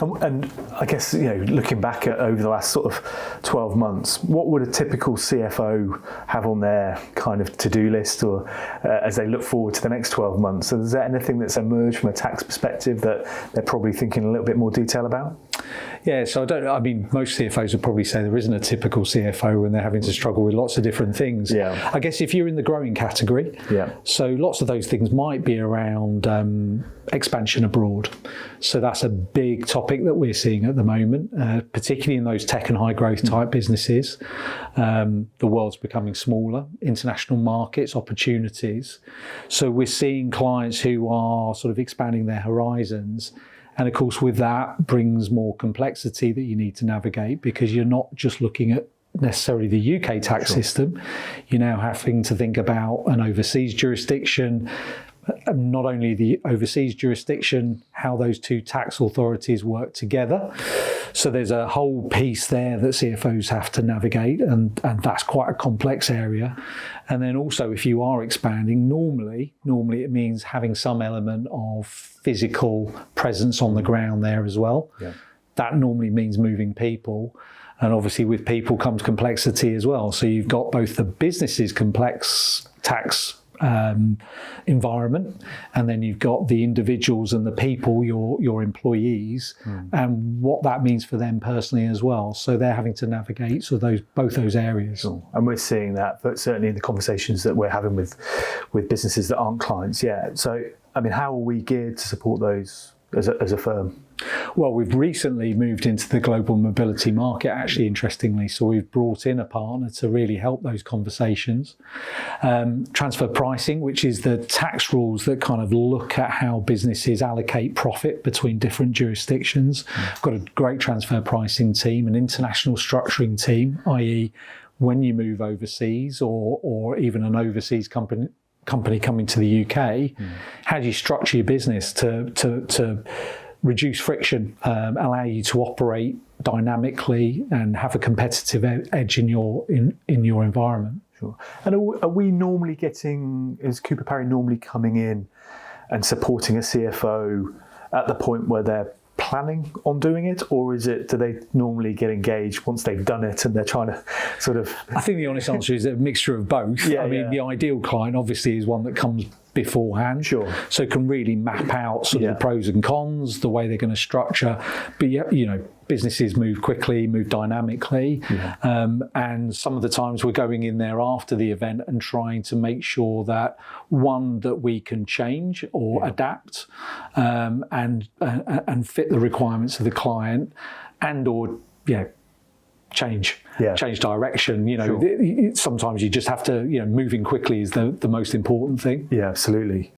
And I guess, looking back at over the last sort of 12 months, what would a typical CFO have on their kind of to-do list, or as they look forward to the next 12 months? So is there anything that's emerged from a tax perspective that they're probably thinking a little bit more detail about? Yeah, so most CFOs would probably say there isn't a typical CFO when they're having to struggle with lots of different things. Yeah. I guess if you're in the growing category, so lots of those things might be around expansion abroad. So that's a big topic that we're seeing at the moment, particularly in those tech and high growth type businesses. The world's becoming smaller, international markets, opportunities. So we're seeing clients who are sort of expanding their horizons. And of course, with that brings more complexity that you need to navigate, because you're not just looking at necessarily the UK tax system. You're now having to think about an overseas jurisdiction, not only the overseas jurisdiction, how those two tax authorities work together. So there's a whole piece there that CFOs have to navigate, and that's quite a complex area. And then also, if you are expanding, normally it means having some element of physical presence on the ground there as well. Yeah. That normally means moving people. And obviously with people comes complexity as well. So you've got both the business's complex tax environment, and then you've got the individuals and the people, your employees, and what that means for them personally as well. So they're having to navigate both those areas. Sure. And we're seeing that, but certainly in the conversations that we're having with businesses that aren't clients yet. So, how are we geared to support those as a firm? Well, we've recently moved into the global mobility market, actually, interestingly. So we've brought in a partner to really help those conversations. Transfer pricing, which is the tax rules that kind of look at how businesses allocate profit between different jurisdictions. We've got a great transfer pricing team, an international structuring team, i.e. when you move overseas or even an overseas company coming to the UK, how do you structure your business to reduce friction, allow you to operate dynamically and have a competitive edge in your environment? Sure. And are we normally is Cooper Parry normally coming in and supporting a CFO at the point where they're planning on doing it, or do they normally get engaged once they've done it and they're trying to sort of... I think the honest answer is a mixture of both. The ideal client obviously is one that comes beforehand, sure, so can really map out sort of the pros and cons, the way they're going to structure. But businesses move quickly, move dynamically, and some of the times we're going in there after the event and trying to make sure that that we can change or adapt and fit the requirements of the client, and or change direction. Sure. Sometimes you just have to, moving quickly is the most important thing. Yeah, absolutely.